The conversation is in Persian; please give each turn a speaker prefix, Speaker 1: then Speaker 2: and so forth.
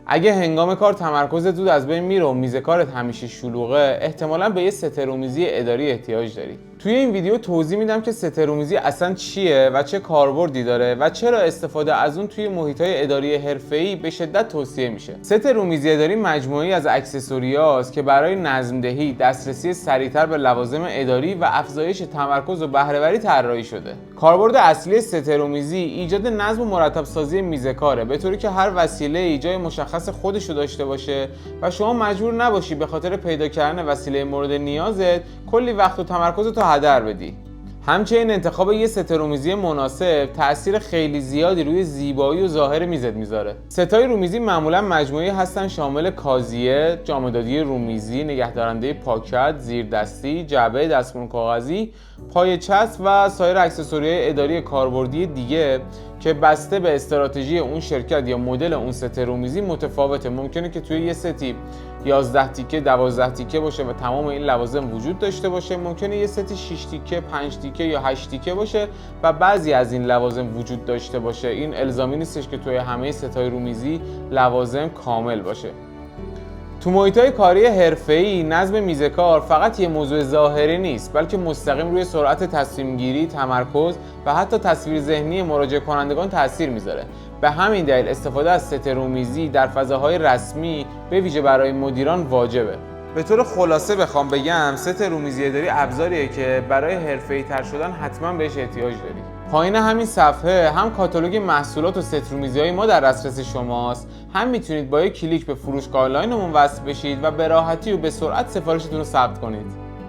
Speaker 1: اگه هنگام کار تمرکزت زود از بین میره و میز کارت همیشه شلوغه، احتمالاً به یه ست‌رومیزی اداری احتیاج داری. توی این ویدیو توضیح میدم که ست‌رومیزی اصلاً چیه و چه کاربردی داره و چرا استفاده از اون توی محیط‌های اداری حرفه‌ای به شدت توصیه میشه. ست‌رومیزی اداری مجموعه‌ای از اکسسوریاست که برای نظم‌دهی، دسترسی سریعتر به لوازم اداری و افزایش تمرکز و بهره‌وری طراحی شده. کاربرد اصلی ست‌رومیزی ایجاد نظم و مرتب سازی میز کاره، به طوری که هر وسیله جای مشخص خودش رو داشته باشه و شما مجبور نباشی به خاطر پیدا کردن وسیله مورد نیازت کلی وقت و تمرکزت رو هدر بدی. همچنین انتخاب یه ست‌رومیزی مناسب تأثیر خیلی زیادی روی زیبایی و ظاهر میزت میذاره. ستای رومیزی معمولا مجموعه‌ای هستن شامل کازیه، جامدادی رومیزی، نگهدارنده پاکت، زیردستی، جعبه دستمال کاغذی، پای چسب و سایر اکسسوری‌های اداری کاربردی دیگه که بسته به استراتژی اون شرکت یا مدل اون ست-رومیزی متفاوته. ممکنه که توی یه ستی 11 تیکه 12 تیکه باشه و تمام این لوازم وجود داشته باشه، ممکنه یه ستی 6 تیکه 5 تیکه یا 8 تیکه باشه و بعضی از این لوازم وجود داشته باشه. این الزامی نیستش که توی همه ستای رومیزی لوازم کامل باشه. تو محیط‌های کاری حرفه‌ای نظم میز کار فقط یه موضوع ظاهری نیست، بلکه مستقیم روی سرعت تصمیم گیری، تمرکز و حتی تصویر ذهنی مراجعه کنندگان تاثیر میذاره. به همین دلیل استفاده از ست-رومیزی در فضاهای رسمی به ویژه برای مدیران واجبه. به طور خلاصه بخوام بگم، ست-رومیزی اداری ابزاریه که برای حرفه‌ای‌تر شدن حتما بهش احتیاج داری. پایین همین صفحه هم کاتالوگ محصولات و ست-رومیزی‌های ما در دسترس شماست، هم میتونید با یک کلیک به فروشگاه آنلاینمون وصل بشید و به راحتی و به سرعت سفارشتون رو ثبت کنید.